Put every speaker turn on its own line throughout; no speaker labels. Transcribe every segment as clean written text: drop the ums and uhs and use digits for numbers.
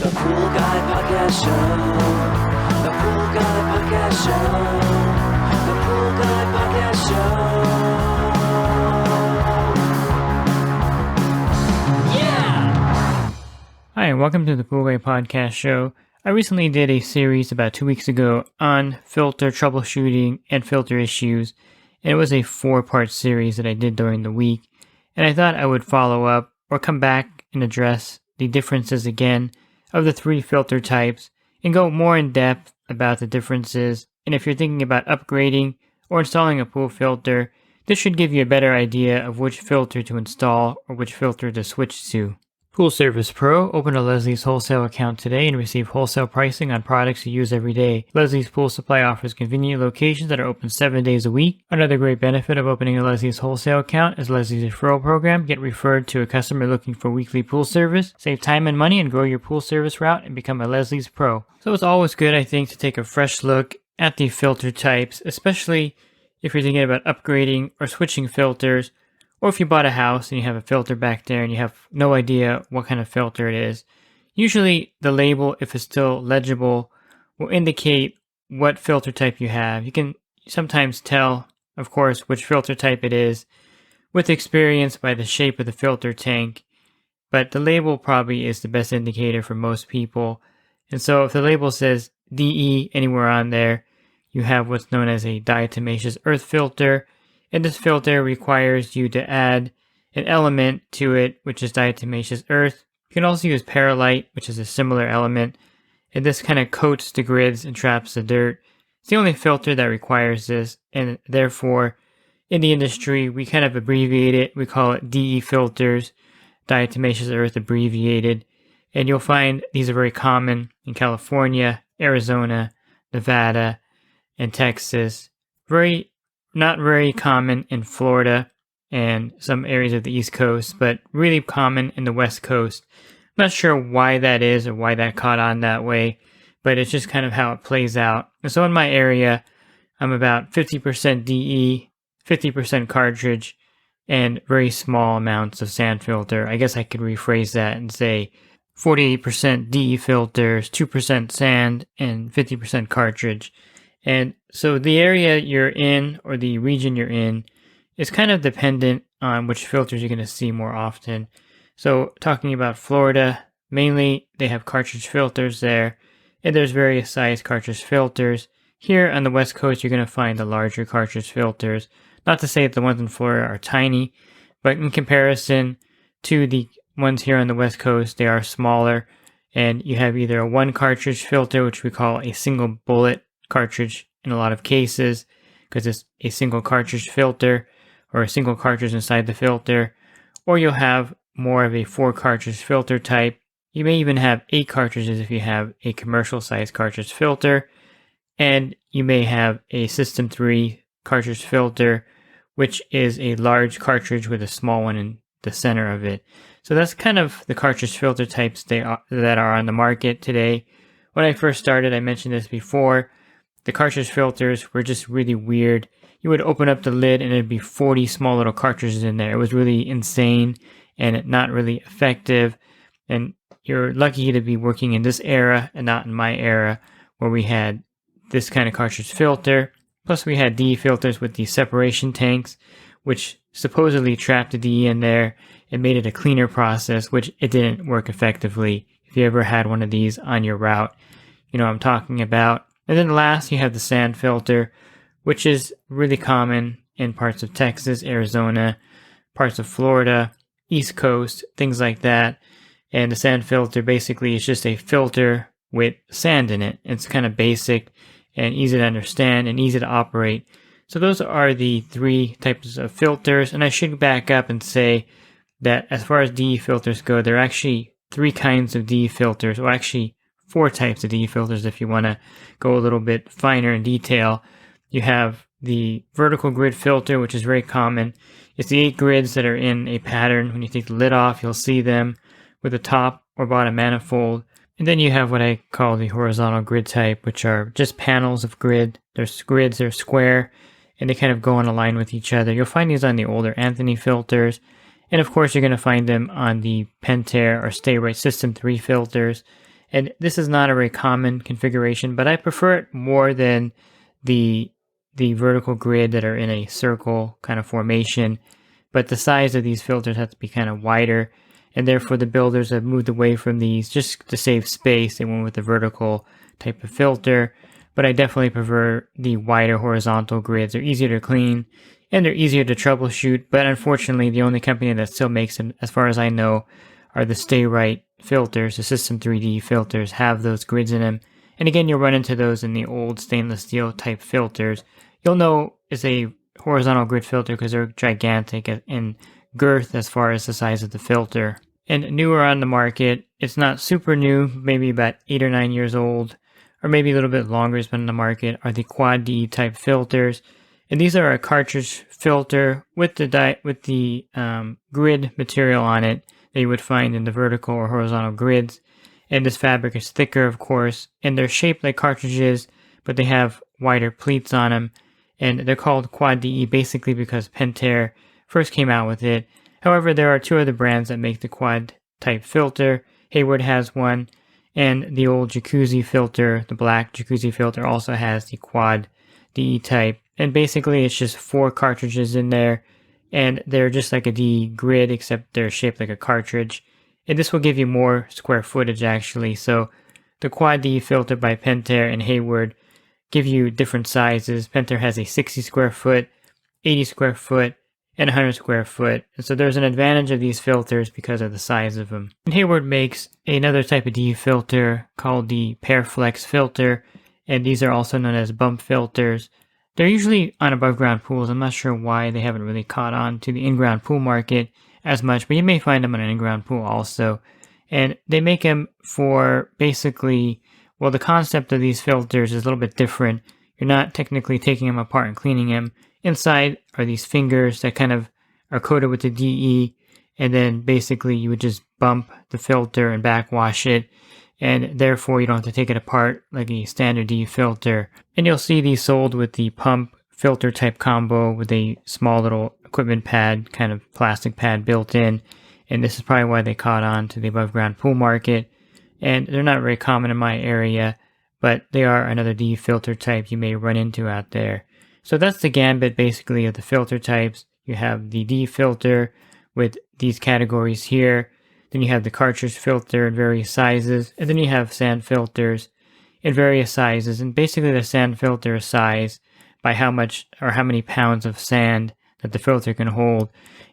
The Pool Guy Podcast Show. The Pool Guy Podcast Show. The Pool Guy Podcast Show. Yeah!
Hi, and welcome to the Pool Guy Podcast Show. I recently did a series about 2 weeks ago on filter troubleshooting and filter issues, and it was a 4-part series that I did during the week, and I thought I would follow up or come back and address the differences again of the 3 filter types and go more in depth about the differences. And if you're thinking about upgrading or installing a pool filter, this should give you a better idea of which filter to install or which filter to switch to. Pool Service Pro, open a Leslie's wholesale account today and receive wholesale pricing on products you use every day. Leslie's Pool Supply offers convenient locations that are open 7 days a week. Another great benefit of opening a Leslie's wholesale account is Leslie's referral program. Get referred to a customer looking for weekly pool service. Save time and money and grow your pool service route and become a Leslie's Pro. So it's always good, I think, to take a fresh look at the filter types, especially if you're thinking about upgrading or switching filters. Or if you bought a house and you have a filter back there and you have no idea what kind of filter it is, usually the label, if it's still legible, will indicate what filter type you have. You can sometimes tell, of course, which filter type it is with experience by the shape of the filter tank, but the label probably is the best indicator for most people. And so if the label says DE anywhere on there, you have what's known as a Diatomaceous Earth filter. And this filter requires you to add an element to it, which is diatomaceous earth. You can also use Perlite, which is a similar element. And this kind of coats the grids and traps the dirt. It's the only filter that requires this. And therefore, in the industry, we kind of abbreviate it. We call it DE filters, diatomaceous earth abbreviated. And you'll find these are very common in California, Arizona, Nevada, and Texas. Not very common in Florida and some areas of the East Coast, but really common in the West Coast. I'm not sure why that is or why that caught on that way, but it's just kind of how it plays out. And so in my area, I'm about 50% DE, 50% cartridge, and very small amounts of sand filter. I guess I could rephrase that and say 48% DE filters, 2% sand, and 50% cartridge. And so the area you're in or the region you're in is kind of dependent on which filters you're going to see more often. So talking about Florida, mainly they have cartridge filters there, and there's various size cartridge filters. Here on the West Coast, you're going to find the larger cartridge filters. Not to say that the ones in Florida are tiny, but in comparison to the ones here on the West Coast, they are smaller. And you have either a 1 cartridge filter, which we call a single bullet cartridge in a lot of cases, because it's a single cartridge filter or a single cartridge inside the filter, or you'll have more of a 4 cartridge filter type. You may even have 8 cartridges if you have a commercial size cartridge filter, and you may have a System 3 cartridge filter, which is a large cartridge with a small one in the center of it. So that's kind of the cartridge filter types that are on the market today. When I first started, I mentioned this before, the cartridge filters were just really weird. You would open up the lid and there'd be 40 small little cartridges in there. It was really insane and not really effective. And you're lucky to be working in this era and not in my era where we had this kind of cartridge filter. Plus we had DE filters with these separation tanks, which supposedly trapped the DE in there and made it a cleaner process, which it didn't work effectively. If you ever had one of these on your route, you know what I'm talking about. And then last, you have the sand filter, which is really common in parts of Texas, Arizona, parts of Florida, East Coast, things like that. And the sand filter basically is just a filter with sand in it. It's kind of basic and easy to understand and easy to operate. So those are the 3 types of filters. And I should back up and say that as far as DE filters go, there are actually 3 kinds of DE filters, or actually 4 types of DE filters if you want to go a little bit finer in detail. You have the vertical grid filter, which is very common. It's the 8 grids that are in a pattern. When you take the lid off, you'll see them with a top or bottom manifold. And then you have what I call the horizontal grid type, which are just panels of grid. There's grids, they're square, and they kind of go on a line with each other. You'll find these on the older Anthony filters. And of course, you're going to find them on the Pentair or Stay Right System 3 filters. And this is not a very common configuration, but I prefer it more than the vertical grid that are in a circle kind of formation. But the size of these filters has to be kind of wider, and therefore the builders have moved away from these just to save space. They went with the vertical type of filter, but I definitely prefer the wider horizontal grids. They're easier to clean and they're easier to troubleshoot, but unfortunately the only company that still makes them, as far as I know, are the Stay Right filters. The System 3D filters have those grids in them. And again, you'll run into those in the old stainless steel type filters. You'll know it's a horizontal grid filter because they're gigantic in girth as far as the size of the filter. And newer on the market, it's not super new, maybe about 8 or 9 years old, or maybe a little bit longer has been in the market, are the Quad D type filters. And these are a cartridge filter with the grid material on it that you would find in the vertical or horizontal grids. And this fabric is thicker, of course, and they're shaped like cartridges, but they have wider pleats on them. And they're called Quad DE basically because Pentair first came out with it. However, there are two other brands that make the quad type filter. Hayward has one, and the old jacuzzi filter, the black jacuzzi filter, also has the Quad DE type. And basically it's just 4 cartridges in there, and they're just like a D grid except they're shaped like a cartridge. And this will give you more square footage actually. So the Quad D filter by Pentair and Hayward give you different sizes. Pentair has a 60 square foot, 80 square foot, and 100 square foot. And so there's an advantage of these filters because of the size of them. And Hayward makes another type of D filter called the Perflex filter, and these are also known as bump filters. They're usually on above ground pools. I'm not sure why they haven't really caught on to the in-ground pool market as much, but you may find them on an in-ground pool also. And they make them for basically, well, the concept of these filters is a little bit different. You're not technically taking them apart and cleaning them. Inside are these fingers that kind of are coated with the DE, and then basically you would just bump the filter and backwash it, and therefore you don't have to take it apart like a standard D filter. And you'll see these sold with the pump filter type combo with a small little equipment pad, kind of plastic pad built in, and this is probably why they caught on to the above ground pool market. And they're not very common in my area, but they are another D filter type you may run into out there. So that's the gambit basically of the filter types. You have the D filter with these categories here. Then you have the cartridge filter in various sizes. And then you have sand filters in various sizes. And basically the sand filter is sized by how much or how many pounds of sand that the filter can hold.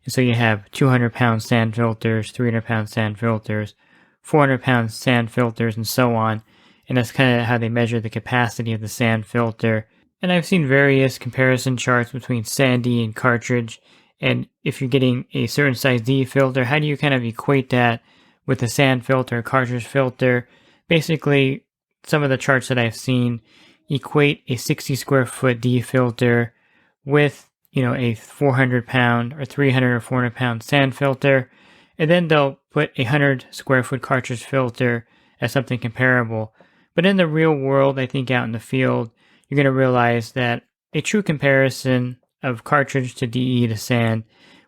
And so you have 200 pound sand filters, 300 pound sand filters, 400 pound sand filters, and so on. And that's kind of how they measure the capacity of the sand filter. And I've seen various comparison charts between sandy and cartridge. And if you're getting a certain size D filter, how do you kind of equate that with a sand filter or cartridge filter? Basically, some of the charts that I've seen equate a 60 square foot D filter with, a 400 pound or 300 or 400 pound sand filter. And then they'll put a 100 square foot cartridge filter as something comparable. But in the real world, I think out in the field, you're going to realize that a true comparison of cartridge to DE to sand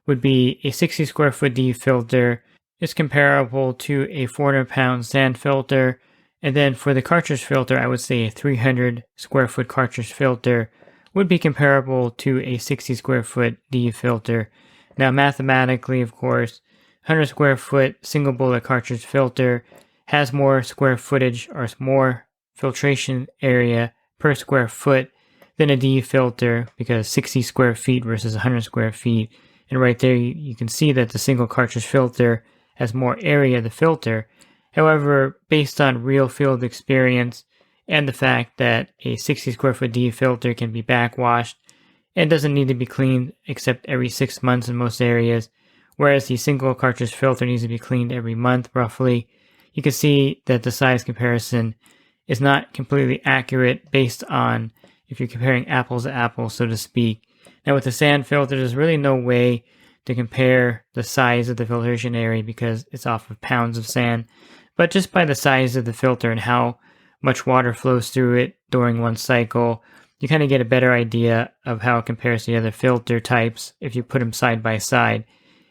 would be a 60 square foot D filter is comparable to a 400 pound sand filter. And then for the cartridge filter, I would say a 300 square foot cartridge filter would be comparable to a 60 square foot D filter. Now mathematically, of course, 100 square foot single bullet cartridge filter has more square footage or more filtration area per square foot than a D filter because 60 square feet versus 100 square feet. And right there you can see that the single cartridge filter has more area to filter. However, based on real field experience and the fact that a 60 square foot D filter can be backwashed and doesn't need to be cleaned except every 6 months in most areas, whereas the single cartridge filter needs to be cleaned every month roughly, you can see that the size comparison is not completely accurate based on if you're comparing apples to apples, so to speak. Now with the sand filter, there's really no way to compare the size of the filtration area because it's off of pounds of sand, but just by the size of the filter and how much water flows through it during one cycle, you kind of get a better idea of how it compares to the other filter types if you put them side by side.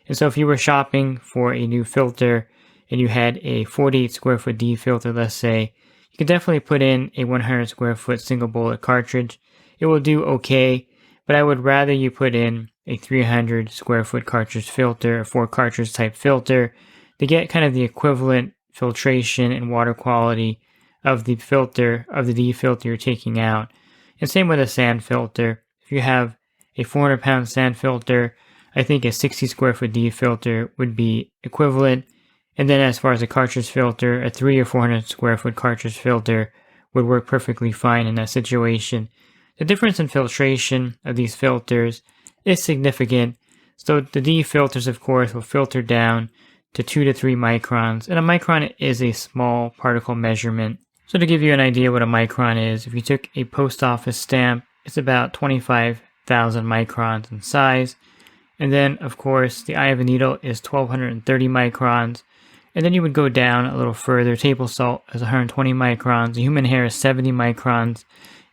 And so if you were shopping for a new filter and you had a 48 square foot D filter, let's say, you can definitely put in a 100 square foot single bullet cartridge. It will do okay, but I would rather you put in a 300 square foot cartridge filter, a 4 cartridge type filter, to get kind of the equivalent filtration and water quality of the filter, of the D filter you're taking out. And same with a sand filter. If you have a 400 pound sand filter, I think a 60 square foot D filter would be equivalent. And then as far as a cartridge filter, a 300 or 400 square foot cartridge filter would work perfectly fine in that situation. The difference in filtration of these filters is significant. So the D filters, of course, will filter down to 2 to 3 microns, and a micron is a small particle measurement. So to give you an idea what a micron is, if you took a post office stamp, it's about 25,000 microns in size. And then, of course, the eye of a needle is 1230 microns. And then you would go down a little further. Table salt is 120 microns. The human hair is 70 microns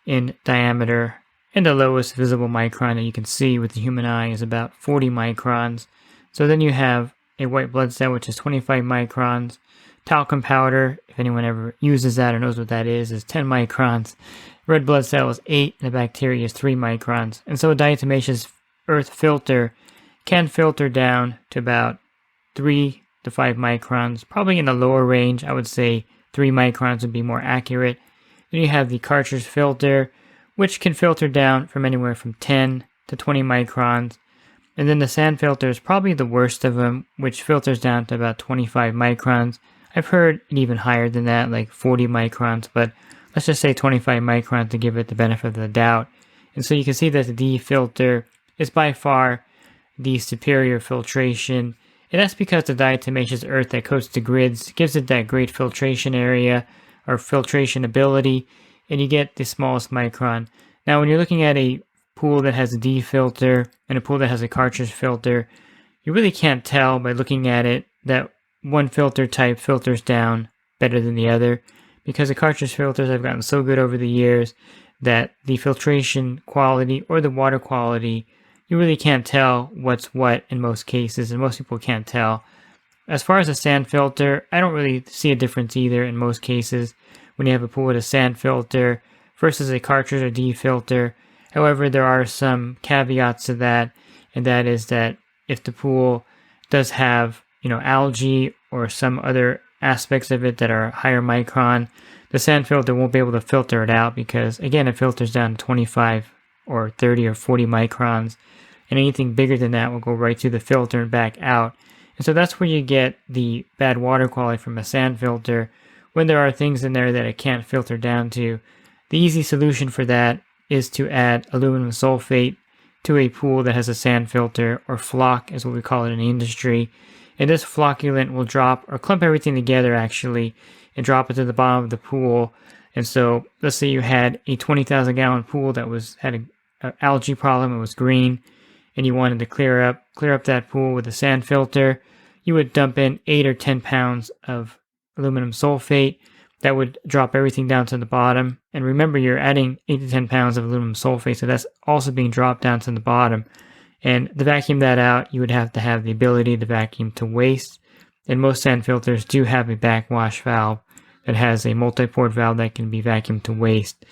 in diameter. And the lowest visible micron that you can see with the human eye is about 40 microns. So then you have a white blood cell, which is 25 microns. Talcum powder, if anyone ever uses that or knows what that is 10 microns. Red blood cell is 8, and the bacteria is 3 microns. And so a diatomaceous earth filter can filter down to about 3 to 5 microns, probably in the lower range. I would say 3 microns would be more accurate. Then you have the cartridge filter, which can filter down from anywhere from 10 to 20 microns. And then the sand filter is probably the worst of them, which filters down to about 25 microns. I've heard it even higher than that, like 40 microns, but let's just say 25 microns to give it the benefit of the doubt. And so you can see that the D filter is by far the superior filtration. And that's because the diatomaceous earth that coats the grids gives it that great filtration area or filtration ability, and you get the smallest micron. Now, when you're looking at a pool that has a D filter and a pool that has a cartridge filter, you really can't tell by looking at it that one filter type filters down better than the other, because the cartridge filters have gotten so good over the years that the filtration quality or the water quality, you really can't tell what's what in most cases, and most people can't tell. As far as a sand filter, I don't really see a difference either in most cases when you have a pool with a sand filter versus a cartridge or D filter. However, there are some caveats to that, and that is that if the pool does have, algae or some other aspects of it that are higher micron, the sand filter won't be able to filter it out because, again, it filters down to 25 or 30 or 40 microns, and anything bigger than that will go right through the filter and back out. And so that's where you get the bad water quality from a sand filter, when there are things in there that it can't filter down to. The easy solution for that is to add aluminum sulfate to a pool that has a sand filter, or flock is what we call it in the industry. And this flocculant will drop or clump everything together actually and drop it to the bottom of the pool. And so let's say you had a 20,000 gallon pool that had an algae problem, it was green, and you wanted to clear up that pool with a sand filter. You would dump in 8 or 10 pounds of aluminum sulfate. That would drop everything down to the bottom. And remember, you're adding 8 to 10 pounds of aluminum sulfate, so that's also being dropped down to the bottom. And to vacuum that out, you would have to have the ability to vacuum to waste. And most sand filters do have a backwash valve that has a multi-port valve that can be vacuumed to waste.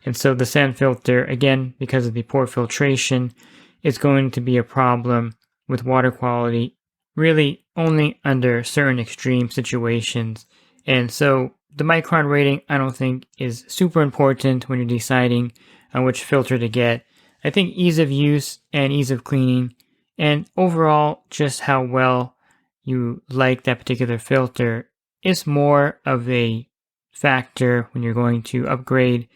And so the sand filter, again, because of the poor filtration, is going to be a problem with water quality, really only under certain extreme situations. And so the micron rating, I don't think, is super important when you're deciding on which filter to get. I think ease of use and ease of cleaning, and overall just how well you like that particular filter, is more of a factor when you're going to upgrade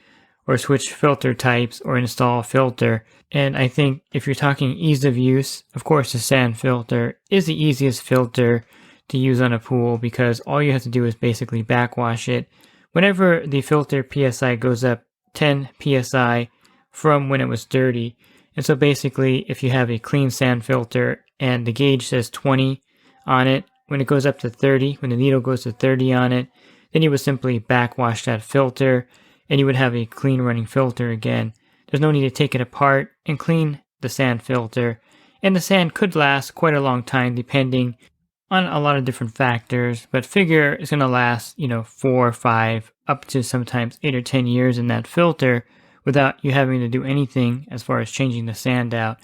or switch filter types or install a filter. And I think if you're talking ease of use, of course the sand filter is the easiest filter to use on a pool, because all you have to do is basically backwash it. Whenever the filter PSI goes up 10 PSI from when it was dirty. And so basically, if you have a clean sand filter and the gauge says 20 on it, when it goes up to 30, when the needle goes to 30 on it, then you would simply backwash that filter and you would have a clean running filter again. There's no need to take it apart and clean the sand filter. And the sand could last quite a long time depending on a lot of different factors, but figure it's going to last, 4 or 5, up to sometimes 8 or 10 years in that filter without you having to do anything as far as changing the sand out.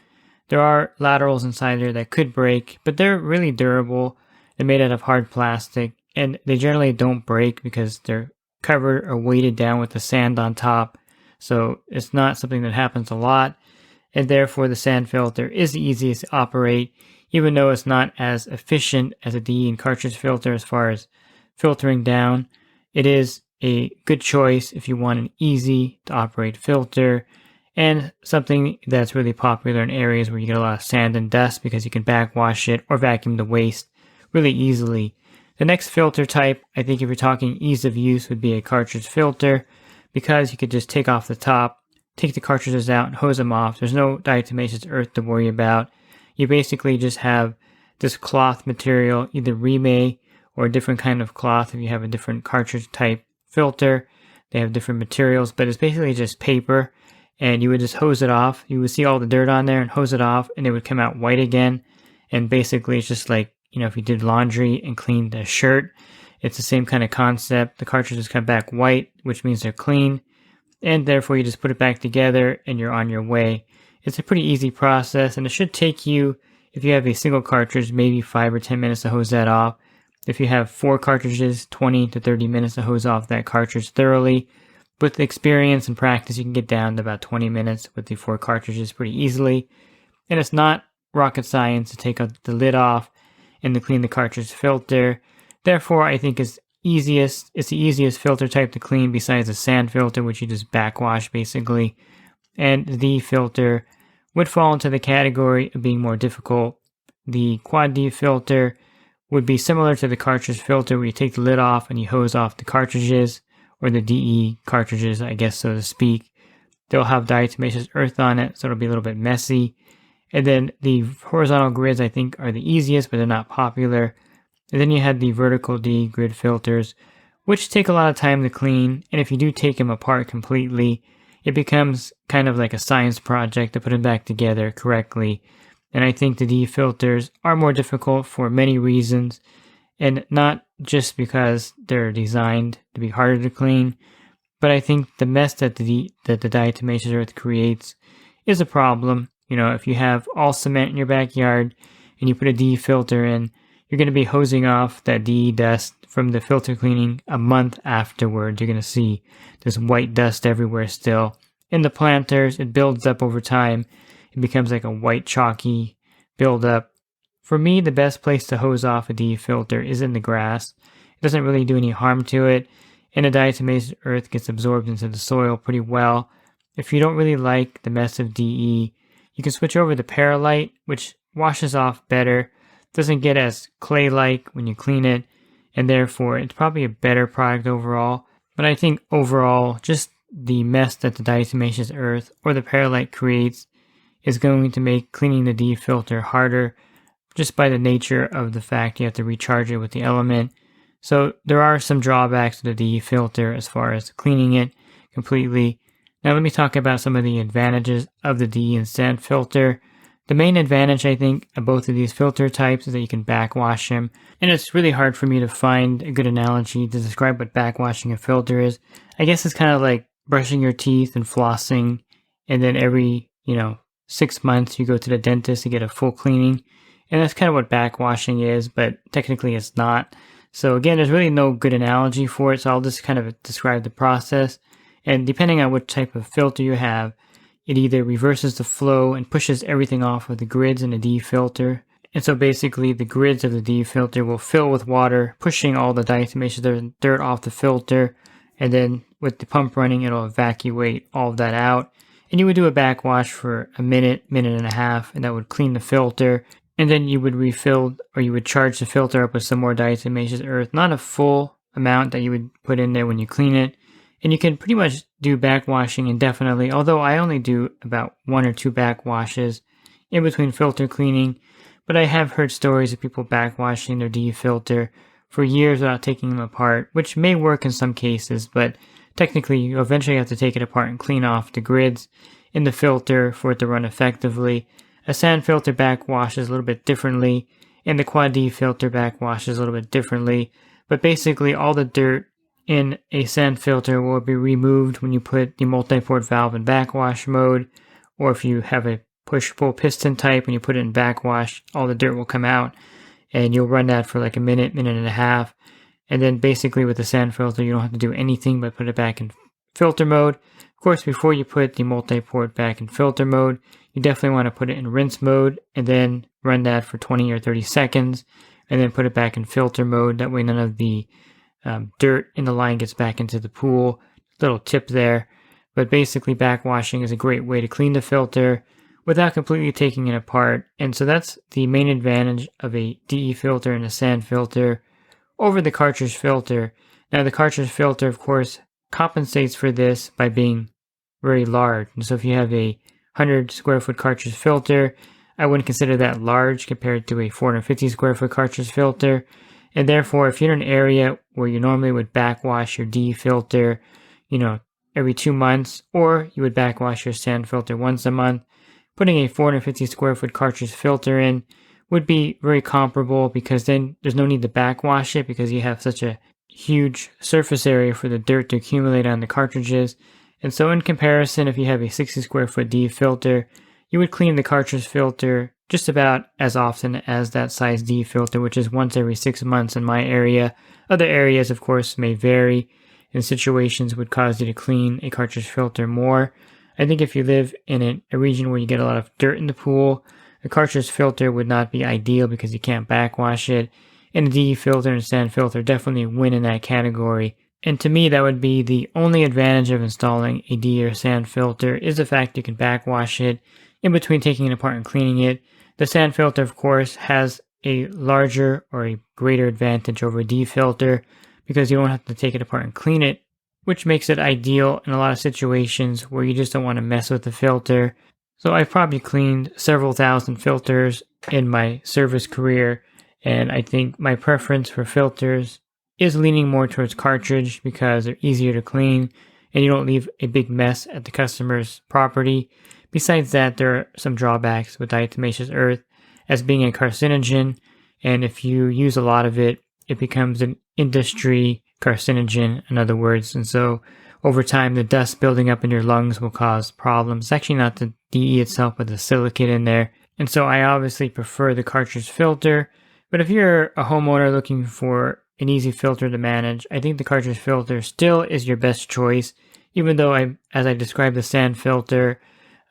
There are laterals inside there that could break, but they're really durable. They're made out of hard plastic, and they generally don't break because they're covered or weighted down with the sand on top. So it's not something that happens a lot, and therefore the sand filter is the easiest to operate, even though it's not as efficient as a DE and cartridge filter as far as filtering down. It is a good choice if you want an easy to operate filter, and something that's really popular in areas where you get a lot of sand and dust because you can backwash it or vacuum the waste really easily. The next filter type, I think if you're talking ease of use, would be a cartridge filter, because you could just take off the top, take the cartridges out and hose them off. There's no diatomaceous earth to worry about. You basically just have this cloth material, either Rime or a different kind of cloth if you have a different cartridge type filter. They have different materials, but it's basically just paper, and you would just hose it off. You would see all the dirt on there and hose it off, and it would come out white again. And basically it's just like, if you did laundry and cleaned a shirt, it's the same kind of concept. The cartridges come back white, which means they're clean, and therefore you just put it back together and you're on your way. It's a pretty easy process, and it should take you, if you have a single cartridge, maybe 5 or 10 minutes to hose that off. If you have 4 cartridges, 20 to 30 minutes to hose off that cartridge thoroughly. With experience and practice, you can get down to about 20 minutes with the 4 cartridges pretty easily. And it's not rocket science to take the lid off and to clean the cartridge filter. Therefore, I think it's the easiest filter type to clean besides the sand filter, which you just backwash basically. And the filter would fall into the category of being more difficult. The quad D filter would be similar to the cartridge filter, where you take the lid off and you hose off the cartridges, or the DE cartridges, I guess, so to speak. They'll have diatomaceous earth on it, so it'll be a little bit messy. And then the horizontal grids, I think, are the easiest, but they're not popular. And then you had the vertical D grid filters, which take a lot of time to clean. And if you do take them apart completely, it becomes kind of like a science project to put them back together correctly. And I think the D filters are more difficult for many reasons, and not just because they're designed to be harder to clean, but I think the mess that the diatomaceous earth creates is a problem. If you have all cement in your backyard and you put a DE filter in, you're going to be hosing off that DE dust from the filter cleaning a month afterwards. You're going to see this white dust everywhere still. In the planters, it builds up over time. It becomes like a white chalky buildup. For me, the best place to hose off a DE filter is in the grass. It doesn't really do any harm to it, and the diatomaceous earth gets absorbed into the soil pretty well. If you don't really like the mess of DE, you can switch over to Perlite, which washes off better, doesn't get as clay-like when you clean it, and therefore it's probably a better product overall. But I think overall, just the mess that the diatomaceous earth or the Perlite creates is going to make cleaning the DE filter harder, just by the nature of the fact you have to recharge it with the element. So there are some drawbacks to the DE filter as far as cleaning it completely. Now let me talk about some of the advantages of the DE and sand filter. The main advantage, I think, of both of these filter types is that you can backwash them. And it's really hard for me to find a good analogy to describe what backwashing a filter is. I guess it's kind of like brushing your teeth and flossing, and then every, 6 months you go to the dentist to get a full cleaning. And that's kind of what backwashing is, but technically it's not. So again, there's really no good analogy for it, so I'll just kind of describe the process. And depending on what type of filter you have, it either reverses the flow and pushes everything off of the grids in the DE filter. And so basically the grids of the DE filter will fill with water, pushing all the diatomaceous dirt off the filter. And then with the pump running, it'll evacuate all of that out. And you would do a backwash for a minute and a half, and that would clean the filter. And then you would refill, or you would charge the filter up with some more diatomaceous earth, not a full amount that you would put in there when you clean it. And you can pretty much do backwashing indefinitely, although I only do about 1 or 2 backwashes in between filter cleaning. But I have heard stories of people backwashing their DE filter for years without taking them apart, which may work in some cases, but technically you eventually have to take it apart and clean off the grids in the filter for it to run effectively. A sand filter backwashes a little bit differently. and the Quad D filter backwashes a little bit differently. But basically, all the dirt in a sand filter will be removed when you put the multi-port valve in backwash mode, or if you have a push-pull piston type and you put it in backwash, all the dirt will come out, and you'll run that for like a minute, minute and a half. And then basically with the sand filter, you don't have to do anything but put it back in filter mode. Of course, before you put the multi-port back in filter mode, you definitely want to put it in rinse mode and then run that for 20 or 30 seconds and then put it back in filter mode. That way none of the dirt in the line gets back into the pool. Little tip there. But basically backwashing is a great way to clean the filter without completely taking it apart. And so that's the main advantage of a DE filter and a sand filter over the cartridge filter. Now the cartridge filter, of course, compensates for this by being very large. And so if you have a 100 square foot cartridge filter, I wouldn't consider that large compared to a 450 square foot cartridge filter. And therefore, if you're in an area where you normally would backwash your DE filter, every 2 months, or you would backwash your sand filter once a month, putting a 450 square foot cartridge filter in would be very comparable, because then there's no need to backwash it because you have such a huge surface area for the dirt to accumulate on the cartridges. And so in comparison, if you have a 60 square foot DE filter, you would clean the cartridge filter just about as often as that size DE filter, which is once every 6 months in my area. Other areas, of course, may vary, and situations would cause you to clean a cartridge filter more. I think if you live in a region where you get a lot of dirt in the pool, a cartridge filter would not be ideal because you can't backwash it. And a DE filter and sand filter definitely win in that category. And to me, that would be the only advantage of installing a DE or sand filter, is the fact you can backwash it in between taking it apart and cleaning it. The sand filter, of course, has a larger or a greater advantage over a DE filter because you don't have to take it apart and clean it, which makes it ideal in a lot of situations where you just don't want to mess with the filter. So I've probably cleaned several thousand filters in my service career, and I think my preference for filters is leaning more towards cartridge because they're easier to clean and you don't leave a big mess at the customer's property. Besides that, there are some drawbacks with diatomaceous earth as being a carcinogen, and if you use a lot of it, it becomes an industry carcinogen, in other words. And so over time, the dust building up in your lungs will cause problems. It's actually not the DE itself, but the silicate in there. And so I obviously prefer the cartridge filter. But if you're a homeowner looking for an easy filter to manage, I think the cartridge filter still is your best choice, even though as I described the sand filter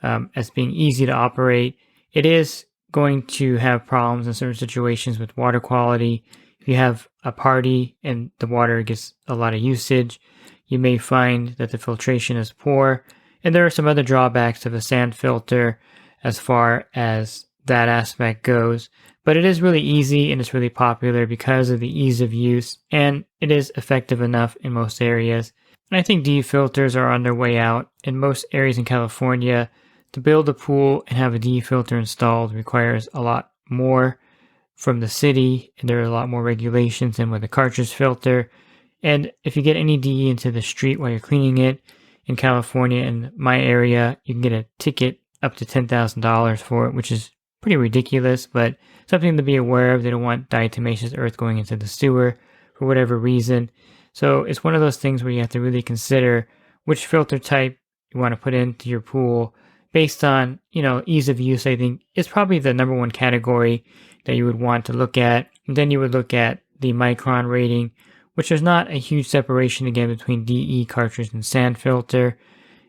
as being easy to operate, it is going to have problems in certain situations with water quality. If you have a party and the water gets a lot of usage, you may find that the filtration is poor. And there are some other drawbacks of a sand filter as far as that aspect goes. But it is really easy and it's really popular because of the ease of use, and it is effective enough in most areas. And I think DE filters are on their way out. In most areas in California, to build a pool and have a DE filter installed requires a lot more from the city, and there are a lot more regulations than with a cartridge filter. And if you get any DE into the street while you're cleaning it in California, in my area, you can get a ticket up to $10,000 for it, which is pretty ridiculous, but something to be aware of. They don't want diatomaceous earth going into the sewer for whatever reason. So it's one of those things where you have to really consider which filter type you want to put into your pool based on, ease of use. I think is probably the number one category that you would want to look at. And then you would look at the micron rating, which is not a huge separation again between DE cartridge and sand filter.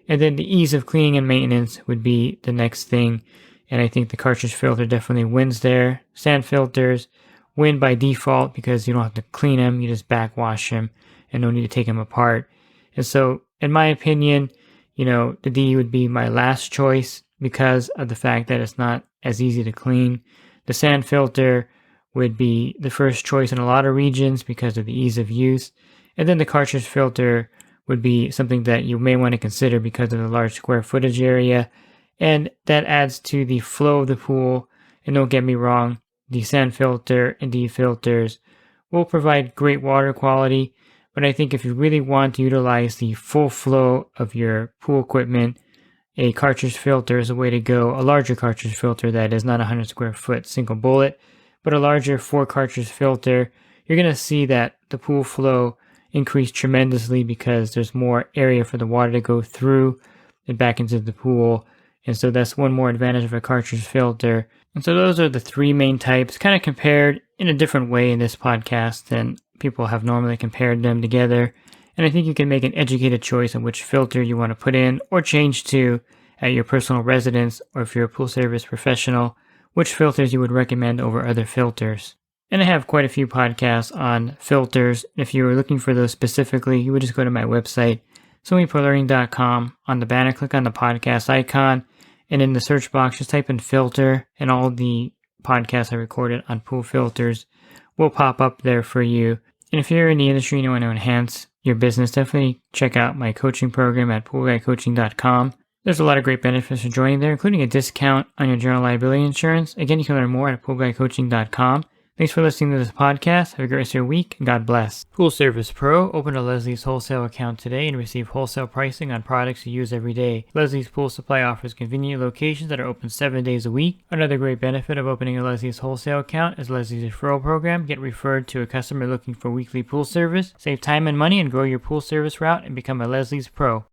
And then the ease of cleaning and maintenance would be the next thing. And I think the cartridge filter definitely wins there. Sand filters win by default because you don't have to clean them. You just backwash them and no need to take them apart. And so, in my opinion, the DE would be my last choice because of the fact that it's not as easy to clean. The sand filter would be the first choice in a lot of regions because of the ease of use. And then the cartridge filter would be something that you may want to consider because of the large square footage area. And that adds to the flow of the pool. And don't get me wrong, the sand filter and DE filters will provide great water quality. But I think if you really want to utilize the full flow of your pool equipment, a cartridge filter is a way to go. A larger cartridge filter that is not 100 square foot single bullet, but a larger 4 cartridge filter, you're going to see that the pool flow increase tremendously because there's more area for the water to go through and back into the pool. And so that's one more advantage of a cartridge filter. And so those are the 3 main types, kind of compared in a different way in this podcast than people have normally compared them together. And I think you can make an educated choice on which filter you want to put in or change to at your personal residence, or if you're a pool service professional, which filters you would recommend over other filters. And I have quite a few podcasts on filters. If you were looking for those specifically, you would just go to my website, swimmingpoollearning.com. On the banner, click on the podcast icon, and in the search box, just type in filter, and all the podcasts I recorded on pool filters will pop up there for you. And if you're in the industry and you want to enhance your business, definitely check out my coaching program at poolguycoaching.com. There's a lot of great benefits for joining there, including a discount on your general liability insurance. Again, you can learn more at poolguycoaching.com. Thanks for listening to this podcast. Have a great rest of your week, and God bless. Pool Service Pro. Open a Leslie's wholesale account today and receive wholesale pricing on products you use every day. Leslie's Pool Supply offers convenient locations that are open 7 days a week. Another great benefit of opening a Leslie's wholesale account is Leslie's referral program. Get referred to a customer looking for weekly pool service. Save time and money and grow your pool service route and become a Leslie's Pro.